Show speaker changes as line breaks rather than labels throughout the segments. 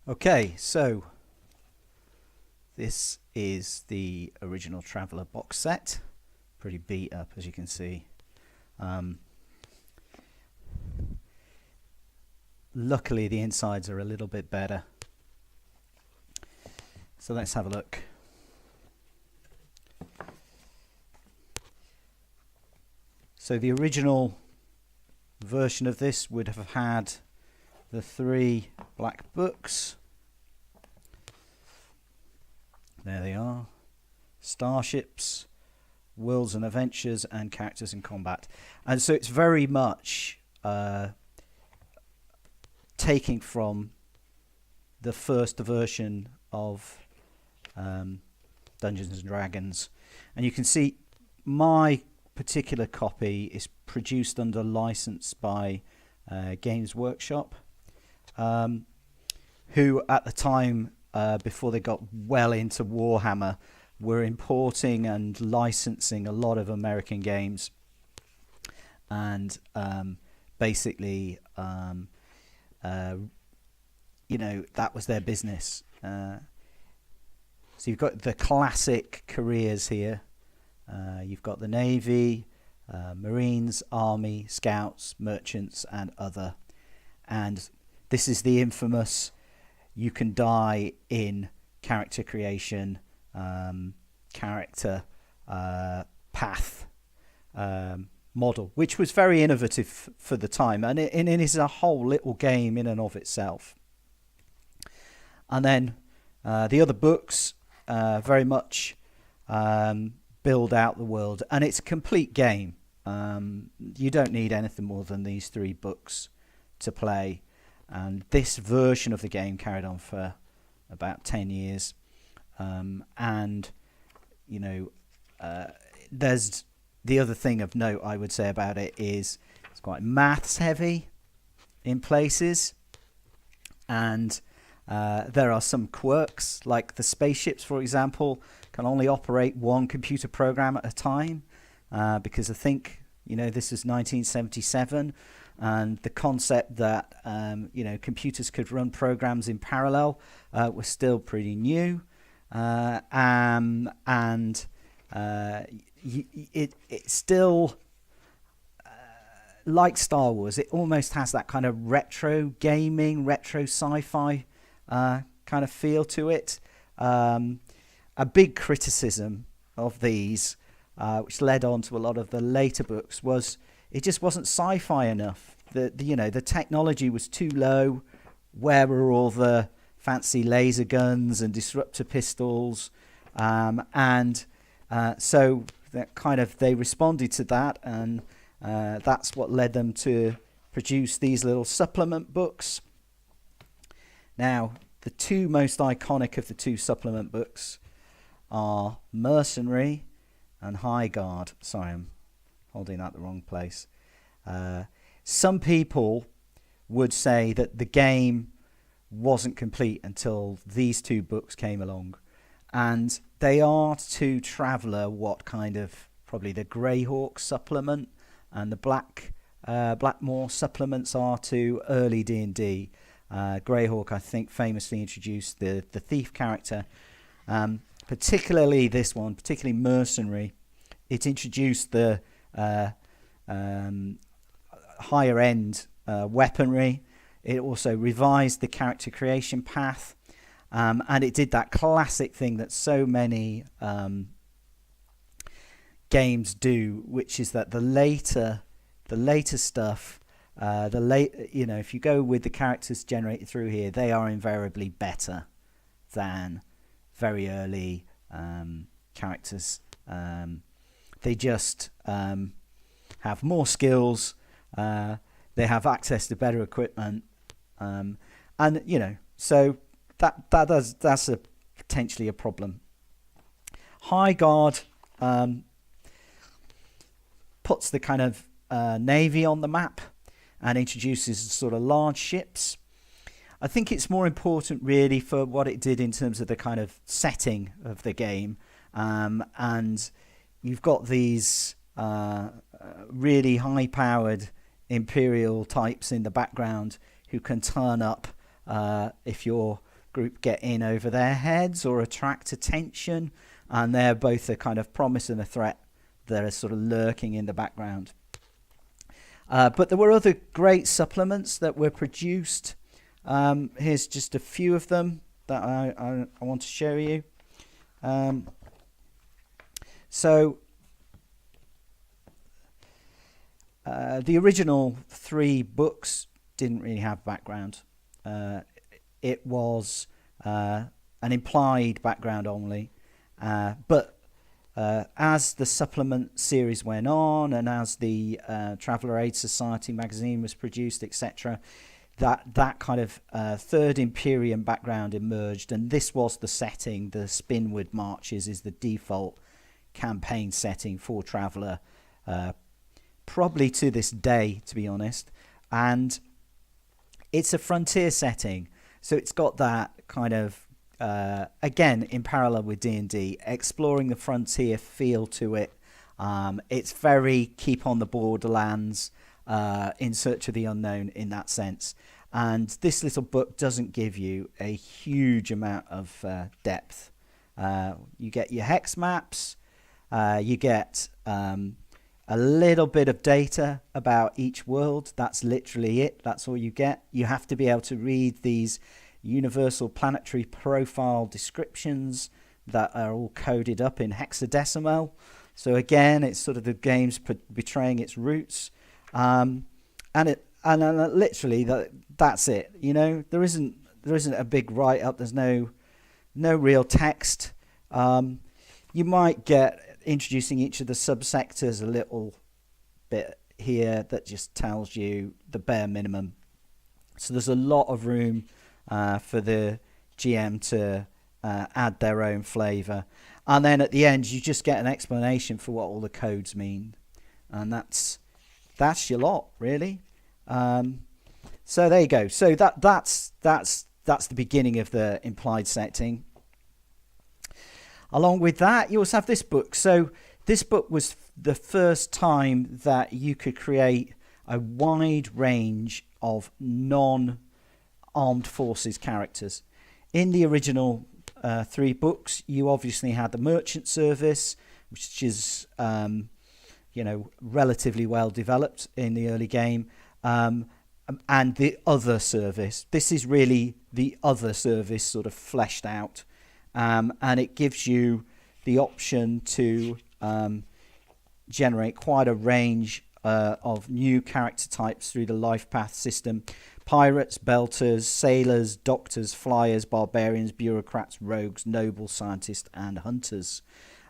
Okay, so this is the original Traveller box set. Pretty beat up, as you can see. Luckily, the insides are a little bit better. So let's have a look. So the original version of this would have had the 3 black books. There they are. Starships, Worlds and Adventures, and Characters in Combat. And so it's very much taking from the first version of Dungeons and Dragons. And you can see my particular copy is produced under license by Games Workshop, who at the time, before they got well into Warhammer, were importing and licensing a lot of American games, and basically that was their business. So you've got the classic careers here. You've got the Navy, Marines, Army, Scouts, Merchants, and other. And this is the infamous you can die in character creation, character path model, which was very innovative for the time. And it is a whole little game in and of itself. And then the other books very much build out the world, and it's a complete game. You don't need anything more than these 3 books to play, and this version of the game carried on for about 10 years. And there's the other thing of note I would say about it is it's quite maths heavy in places, and there are some quirks, like the spaceships, for example, can only operate 1 computer program at a time, because I think this is 1977, and the concept that computers could run programs in parallel was still pretty new, and it still, like Star Wars, it almost has that kind of retro gaming, retro sci-fi kind of feel to it. A big criticism of these, which led on to a lot of the later books, was it just wasn't sci-fi enough. The technology was too low. Where were all the fancy laser guns and disruptor pistols? So that kind of, they responded to that, and that's what led them to produce these little supplement books. Now, the 2 most iconic of the 2 supplement books are Mercenary and High Guard. Sorry, I'm holding that the wrong place. Some people would say that the game wasn't complete until these 2 books came along, and they are to Traveller what kind of probably the Greyhawk supplement and the Blackmore supplements are to early D&D. Greyhawk, I think, famously introduced the thief character. Particularly this one, particularly Mercenary, it introduced the higher end weaponry. It also revised the character creation path, and it did that classic thing that so many games do, which is that the later stuff, if you go with the characters generated through here, they are invariably better than very early characters. They just have more skills, they have access to better equipment, so that's potentially a problem. High Guard puts the kind of Navy on the map and introduces sort of large ships. I think it's more important really for what it did in terms of the kind of setting of the game, and you've got these really high-powered Imperial types in the background who can turn up if you're group get in over their heads or attract attention, and they're both a kind of promise and a threat that are sort of lurking in the background. But there were other great supplements that were produced. Here's just a few of them that I want to show you. The original 3 books didn't really have background. It was an implied background only. But as the supplement series went on, and as the Traveller Aid Society magazine was produced, etc., that kind of Third Imperium background emerged, and this was the setting. The Spinward Marches is the default campaign setting for Traveller, probably to this day, to be honest. And it's a frontier setting, so it's got that kind of again, in parallel with D&D, exploring the frontier feel to it. It's very keep on the borderlands, in search of the unknown in that sense. And this little book doesn't give you a huge amount of depth. You get your hex maps, you get a little bit of data about each world. That's literally it. That's all you get. You have to be able to read these universal planetary profile descriptions that are all coded up in hexadecimal. So again, it's sort of the game's betraying its roots, and literally that's it. You know, there isn't a big write up. There's no real text. You might get introducing each of the subsectors a little bit here that just tells you the bare minimum. So there's a lot of room for the GM to add their own flavour, and then at the end you just get an explanation for what all the codes mean, and that's your lot, really. So there you go. So that's the beginning of the implied setting. Along with that, you also have this book. So this book was the first time that you could create a wide range of non-armed forces characters. In the original 3 books, you obviously had the merchant service, which is relatively well developed in the early game, and the other service. This is really the other service sort of fleshed out, and it gives you the option to generate quite a range of new character types through the life path system. Pirates, belters, sailors, doctors, flyers, barbarians, bureaucrats, rogues, nobles, scientists, and hunters.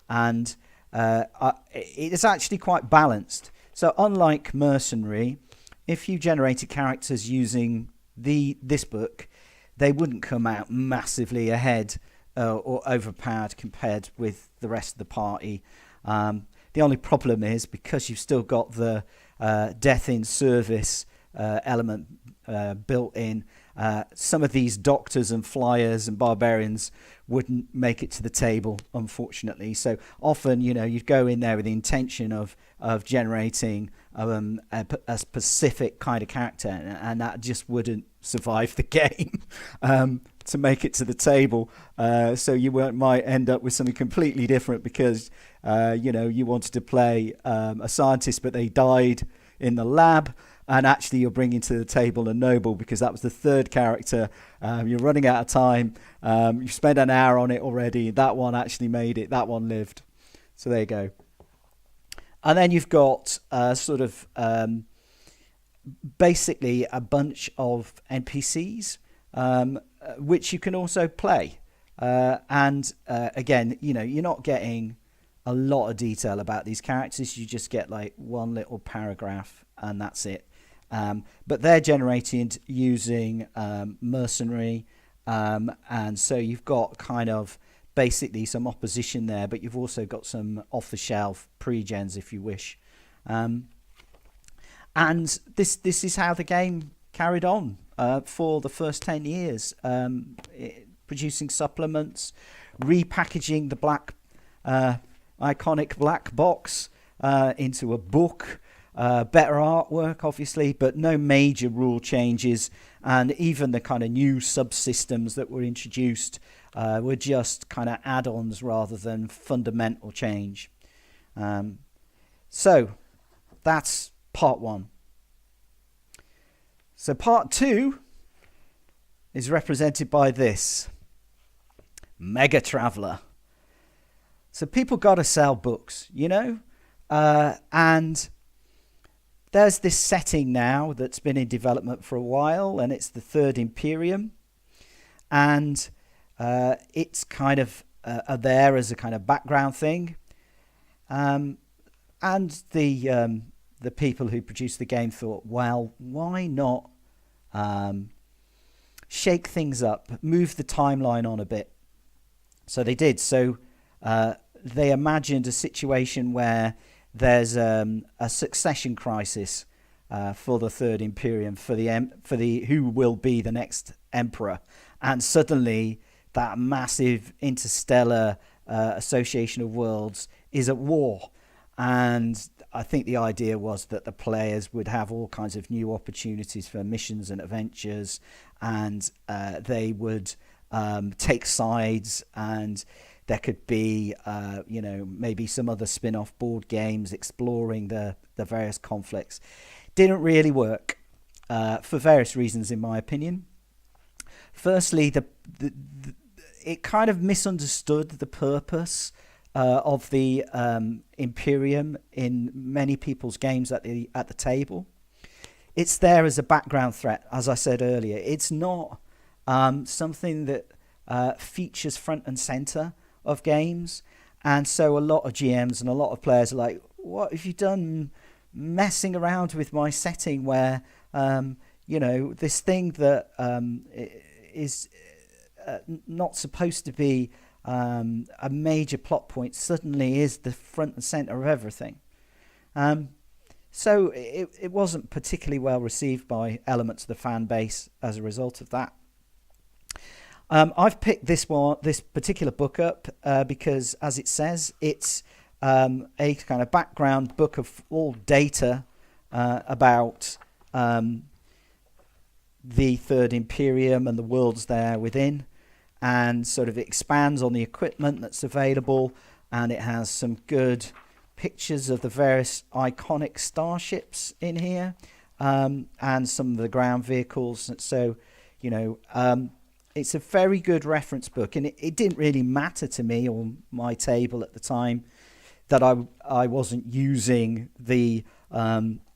And it is actually quite balanced. So unlike Mercenary, if you generated characters using this book, they wouldn't come out massively ahead or overpowered compared with the rest of the party. The only problem is, because you've still got the death in service element built in, some of these doctors and flyers and barbarians wouldn't make it to the table, unfortunately. So often, you'd go in there with the intention of generating a specific kind of character, and that just wouldn't survive the game to make it to the table. So you might end up with something completely different because you wanted to play a scientist, but they died in the lab. And actually you're bringing to the table a noble because that was the 3rd character. You're running out of time. You've spent an hour on it already. That one actually made it. That one lived. So there you go. And then you've got basically a bunch of NPCs, which you can also play. Again, you're not getting a lot of detail about these characters. You just get like one little paragraph and that's it. But they're generated using Mercenary, and so you've got kind of basically some opposition there, but you've also got some off-the-shelf pre-gens if you wish. And this is how the game carried on for the first 10 years, producing supplements, repackaging the iconic black box into a book, Better artwork, obviously, but no major rule changes. And even the kind of new subsystems that were introduced were just kind of add-ons rather than fundamental change. So that's part one. So part two is represented by this Mega Traveller. So people got to sell books, you know, and there's this setting now that's been in development for a while, and it's the Third Imperium, and it's kind of there as a kind of background thing, and the people who produced the game thought, well, why not shake things up, move the timeline on a bit? So they did. So they imagined a situation where there's a succession crisis for the Third Imperium, for the who will be the next emperor, and suddenly that massive interstellar association of worlds is at war. And I think the idea was that the players would have all kinds of new opportunities for missions and adventures, and they would take sides, and there could be, maybe some other spin-off board games exploring the various conflicts. Didn't really work for various reasons, in my opinion. Firstly, it kind of misunderstood the purpose of the Imperium in many people's games at the table. It's there as a background threat, as I said earlier. It's not something that features front and center of games, and so a lot of GMs and a lot of players are like, what have you done messing around with my setting where this thing that is not supposed to be a major plot point suddenly is the front and center of everything. So it wasn't particularly well received by elements of the fan base as a result of that. I've picked this particular book up because, as it says, it's a kind of background book of all data about the Third Imperium and the worlds there within, and sort of expands on the equipment that's available, and it has some good pictures of the various iconic starships in here, and some of the ground vehicles. So, it's a very good reference book, and it didn't really matter to me on my table at the time that I wasn't using the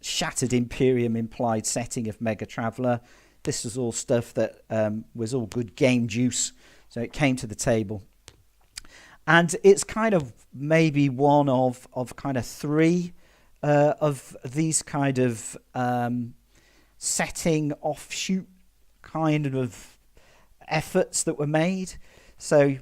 Shattered Imperium implied setting of Mega Traveller. This was all stuff that was all good game juice, so it came to the table. And it's kind of maybe one of kind of three of these kind of setting offshoot kind of efforts that were made. So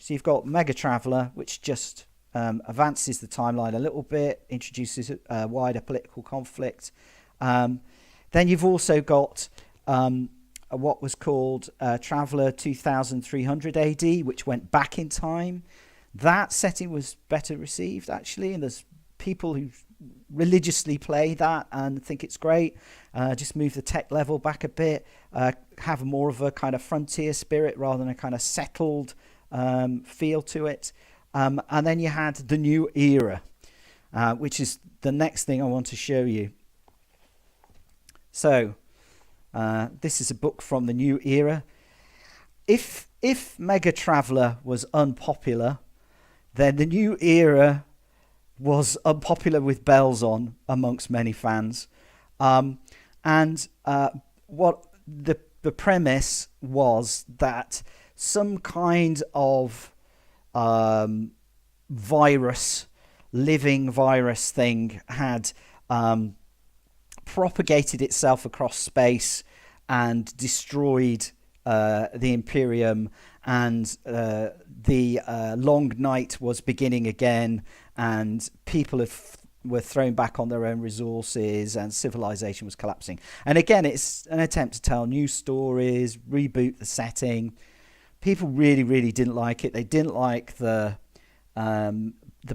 you've got Mega Traveller, which just advances the timeline a little bit, introduces a wider political conflict. Then you've also got what was called Traveller 2300 AD, which went back in time. That setting was better received, actually, and there's people who religiously play that and think it's great. Just move the tech level back a bit, have more of a kind of frontier spirit rather than a kind of settled feel to it. And then you had the New Era, which is the next thing I want to show you. So this is a book from the New Era. If Mega Traveller was unpopular, then the New Era was unpopular with bells on amongst many fans. And what the premise was that some kind of living virus thing had propagated itself across space and destroyed the Imperium, and the long night was beginning again, and people were thrown back on their own resources, and civilization was collapsing. And again, it's an attempt to tell new stories, reboot the setting. People really, really didn't like it. They didn't like the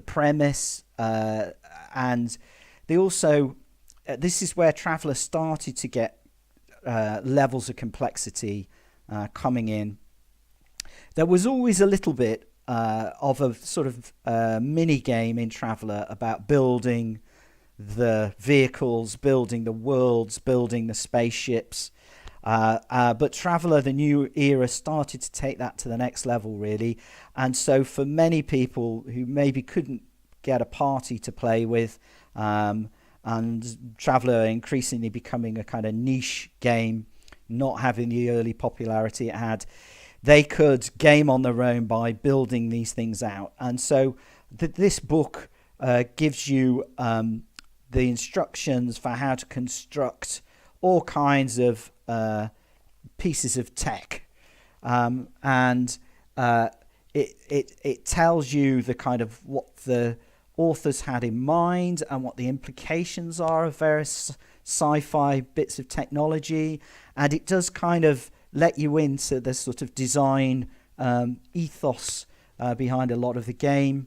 premise, and they also this is where Traveller started to get levels of complexity coming in. There was always a little bit of a sort of mini game in Traveller about building the vehicles, building the worlds, building the spaceships. But Traveller, the new era, started to take that to the next level, really. And so for many people who maybe couldn't get a party to play with, and Traveller increasingly becoming a kind of niche game, not having the early popularity it had, they could game on their own by building these things out. And so this book gives you the instructions for how to construct all kinds of pieces of tech, and it tells you the kind of what the authors had in mind and what the implications are of various sci-fi bits of technology, and it does kind of let you into the sort of design ethos behind a lot of the game.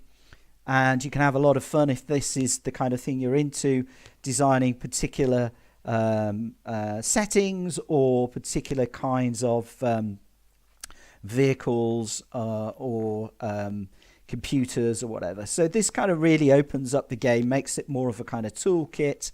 And you can have a lot of fun if this is the kind of thing you're into, designing particular settings or particular kinds of vehicles or computers or whatever. So this kind of really opens up the game, makes it more of a kind of toolkit,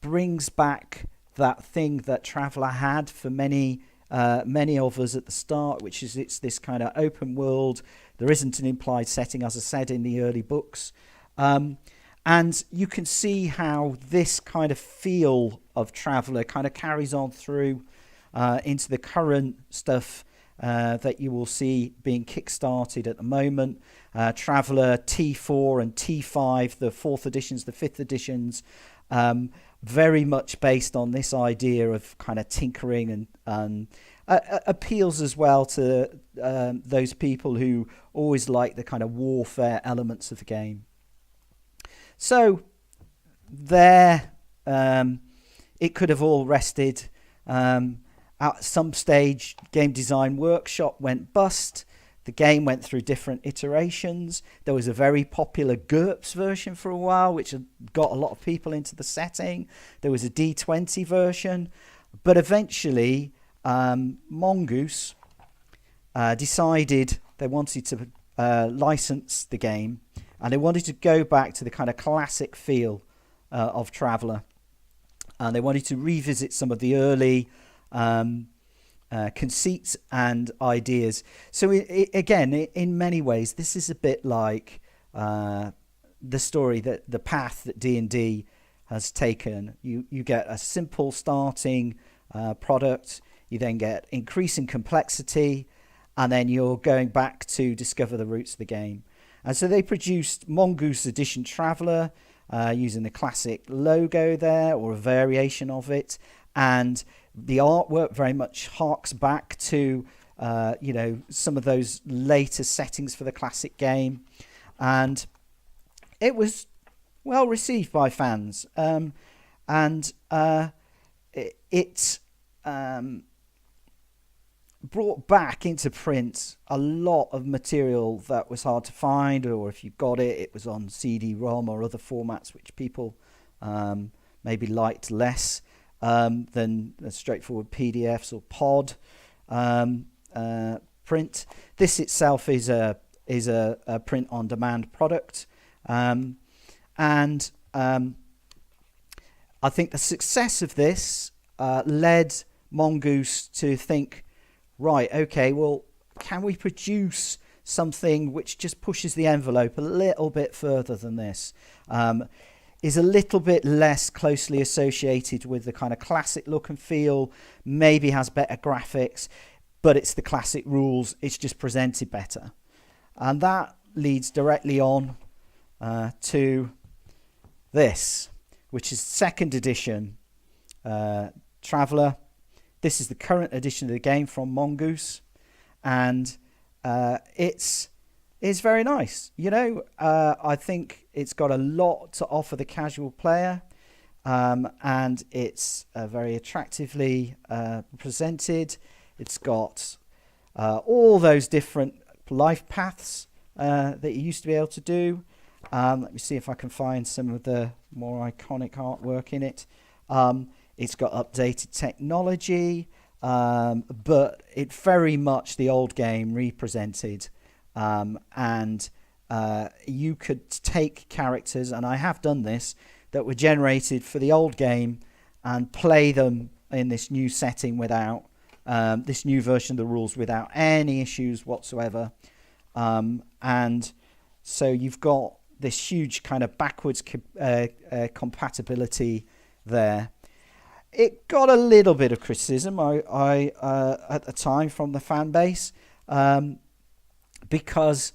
brings back that thing that Traveller had for many of us at the start, which is it's this kind of open world. There isn't an implied setting, as I said in the early books. And you can see how this kind of feel of Traveller kind of carries on through into the current stuff that you will see being kickstarted at the moment. Traveller T4 and T5, the 4th editions, the 5th editions, very much based on this idea of kind of tinkering and appeals as well to those people who always like the kind of warfare elements of the game. So there, it could have all rested. At some stage, Game Design Workshop went bust. The game went through different iterations. There was a very popular GURPS version for a while, which got a lot of people into the setting. There was a D20 version. But eventually, Mongoose decided they wanted to license the game, and they wanted to go back to the kind of classic feel of Traveller. And they wanted to revisit some of the early conceits and ideas. So again, in many ways, this is a bit like the story, that the path that D&D has taken. You get a simple starting product, you then get increasing complexity, and then you're going back to discover the roots of the game. And so they produced Mongoose Edition Traveller using the classic logo there, or a variation of it, and the artwork very much harks back to some of those later settings for the classic game, and it was well received by fans, and it brought back into print a lot of material that was hard to find, or if you got it, it was on CD-ROM or other formats which people maybe liked less than straightforward PDFs or POD print. This itself is a print-on-demand product, and I think the success of this led Mongoose to think, right, okay, well, can we produce something which just pushes the envelope a little bit further than this? Is a little bit less closely associated with the kind of classic look and feel, maybe has better graphics, but it's the classic rules, it's just presented better. And that leads directly on to this, which is 2nd edition Traveller. This is the current edition of the game from Mongoose, and it's very nice. I think it's got a lot to offer the casual player, and it's very attractively presented. It's got all those different life paths that you used to be able to do, Let me see if I can find some of the more iconic artwork in it. It's got updated technology, but it's very much the old game represented. And you could take characters, and I have done this, that were generated for the old game and play them in this new setting without this new version of the rules without any issues whatsoever. And so you've got this huge kind of backwards compatibility there. It got a little bit of criticism I at the time from the fan base, because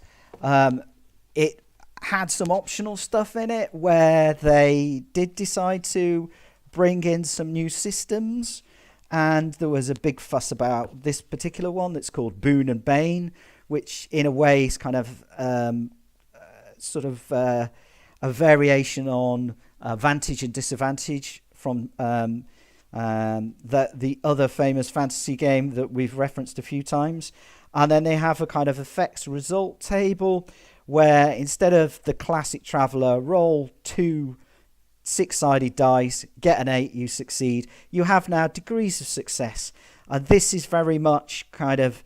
it had some optional stuff in it where they did decide to bring in some new systems, and there was a big fuss about this particular one that's called Boon and Bane, which in a way is kind of a variation on Vantage and Disadvantage from the other famous fantasy game that we've referenced a few times. And then they have a kind of effects result table where instead of the classic Traveller, roll 2 6-sided dice, get an 8, you succeed. You have now degrees of success. And this is very much kind of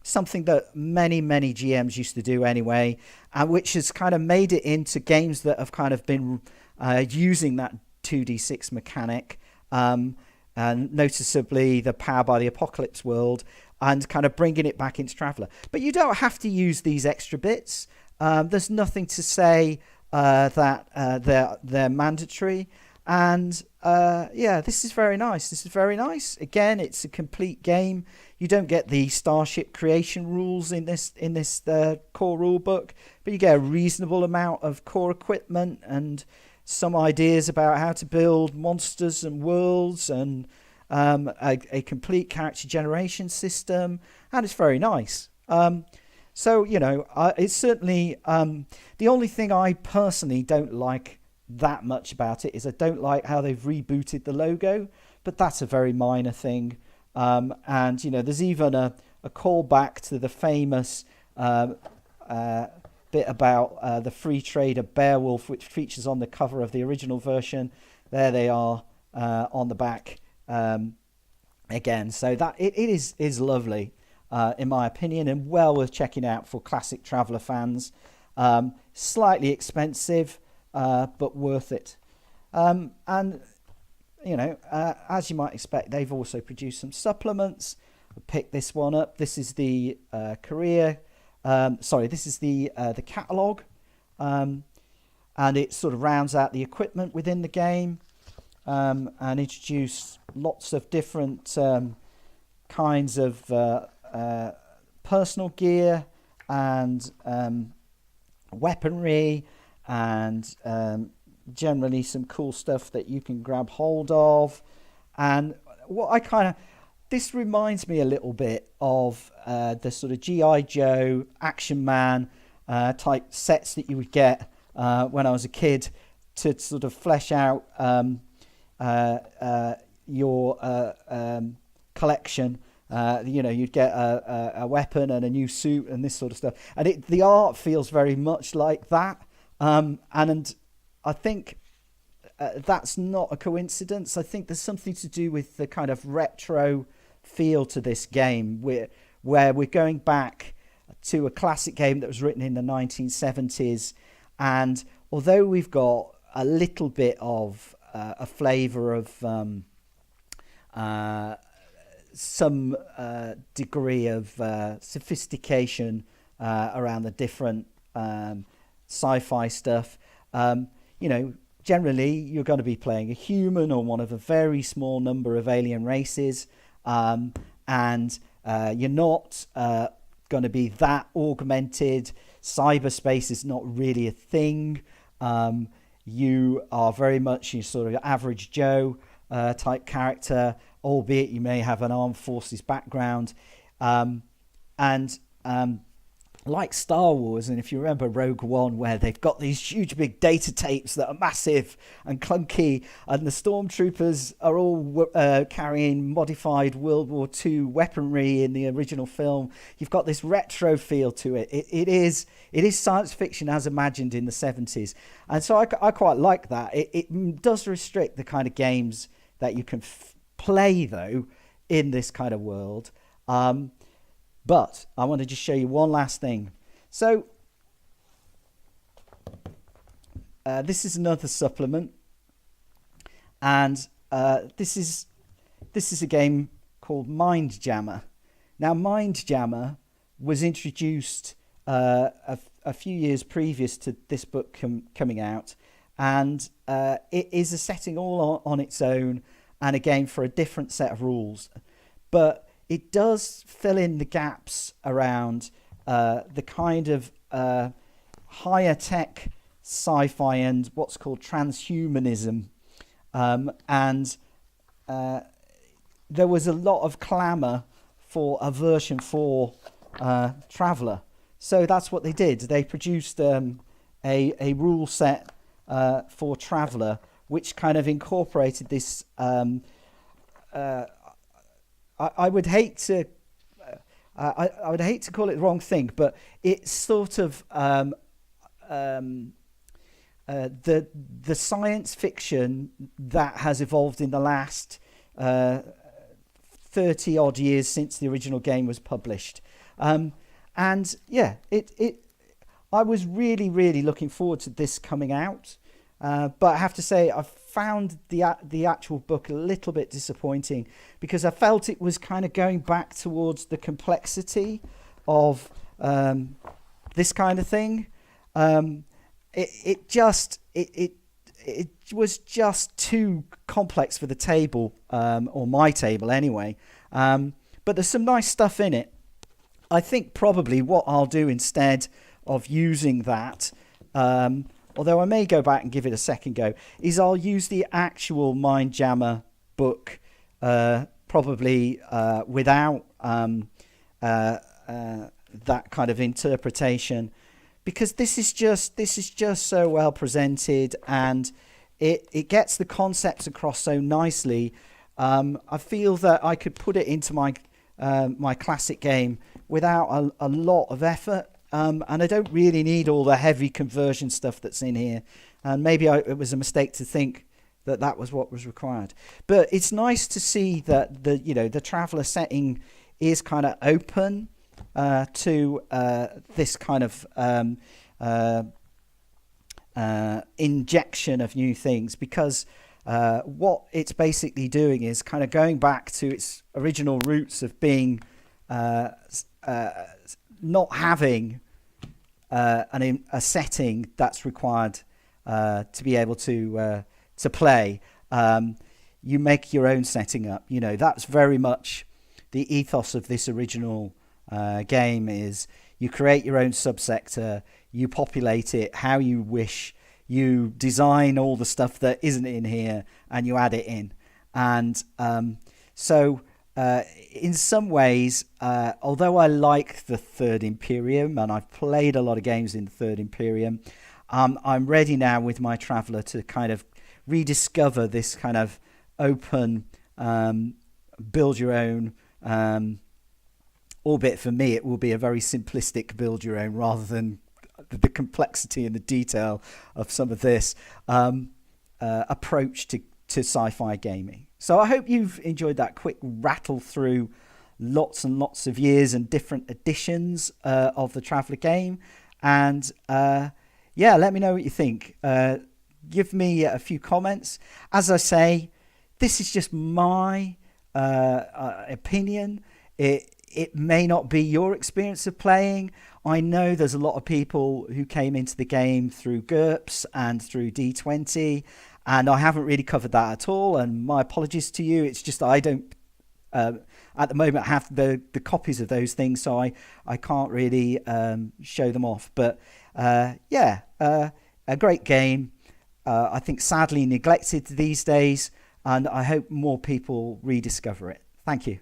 something that many GMs used to do anyway, and which has kind of made it into games that have kind of been using that 2d6 mechanic, and noticeably the Power by the Apocalypse world, and kind of bringing it back into Traveller. But you don't have to use these extra bits. There's nothing to say that they're mandatory. And this is very nice. Again, it's a complete game. You don't get the starship creation rules in this core rule book, but you get a reasonable amount of core equipment and some ideas about how to build monsters and worlds, and a complete character generation system, and it's very nice. So it's certainly the only thing I personally don't like that much about it is I don't like how they've rebooted the logo, but that's a very minor thing. And there's even a callback to the famous bit about the free trader Beowulf, which features on the cover of the original version. There they are on the back again. So that it is lovely, in my opinion, and well worth checking out for classic Traveller fans. Slightly expensive, but worth it. And as you might expect, they've also produced some supplements. I picked this one up. This is the this is the catalogue, and it sort of rounds out the equipment within the game, and introduce lots of different kinds of personal gear and weaponry, and generally some cool stuff that you can grab hold of. And this reminds me a little bit of the sort of G.I. Joe, Action Man type sets that you would get when I was a kid to sort of flesh out your collection. You'd get a weapon and a new suit and this sort of stuff. And the art feels very much like that. And I think that's not a coincidence. I think there's something to do with the kind of retro feel to this game, where we're going back to a classic game that was written in the 1970s. And although we've got a little bit of a flavour of some degree of sophistication around the different sci-fi stuff, generally you're going to be playing a human or one of a very small number of alien races, and you're not going to be that augmented. Cyberspace is not really a thing. You are very much your sort of average Joe type character, albeit you may have an armed forces background. like Star Wars, and if you remember Rogue One, where they've got these huge big data tapes that are massive and clunky, and the stormtroopers are all carrying modified World War II weaponry in the original film. You've got this retro feel to it. It is science fiction as imagined in the 70s, and so I quite like that. It does restrict the kind of games that you can play though in this kind of world. But I want to just show you one last thing. So this is another supplement, and this is a game called Mind Jammer. Now, Mind Jammer was introduced a few years previous to this book coming out, and it is a setting all on its own, and a game for a different set of rules, but it does fill in the gaps around the kind of higher tech sci-fi and what's called transhumanism. And there was a lot of clamour for a version 4 Traveller. So that's what they did. They produced a rule set for Traveller, which kind of incorporated this... I would hate to call it the wrong thing, but it's sort of the science fiction that has evolved in the last 30 odd years since the original game was published. And yeah, I was really looking forward to this coming out, but I have to say I've found the actual book a little bit disappointing, because I felt it was kind of going back towards the complexity of this kind of thing. It was just too complex for the table, or my table anyway. But there's some nice stuff in it. I think probably what I'll do instead of using that, although I may go back and give it a second go, is I'll use the actual Mind Jammer book, probably without that kind of interpretation, because this is just so well presented, and it gets the concepts across so nicely. I feel that I could put it into my classic game without a lot of effort. And I don't really need all the heavy conversion stuff that's in here. And maybe it was a mistake to think that was what was required. But it's nice to see that the Traveller setting is kind of open to this kind of injection of new things, because what it's basically doing is kind of going back to its original roots of being not having a setting that's required to be able to play. You make your own setting up. That's very much the ethos of this original game. Is you create your own subsector, you populate it how you wish, you design all the stuff that isn't in here, and you add it in. And so in some ways, although I like the Third Imperium, and I've played a lot of games in the Third Imperium, I'm ready now with my Traveller to kind of rediscover this kind of open, build your own, albeit for me it will be a very simplistic build your own rather than the complexity and the detail of some of this approach to sci-fi gaming. So I hope you've enjoyed that quick rattle through lots and lots of years and different editions of the Traveller game. And let me know what you think. Give me a few comments. As I say, this is just my opinion. It may not be your experience of playing. I know there's a lot of people who came into the game through GURPS and through D20, and I haven't really covered that at all, and my apologies to you. It's just I don't at the moment have the copies of those things, so I can't really show them off. But a great game. I think sadly neglected these days, and I hope more people rediscover it. Thank you.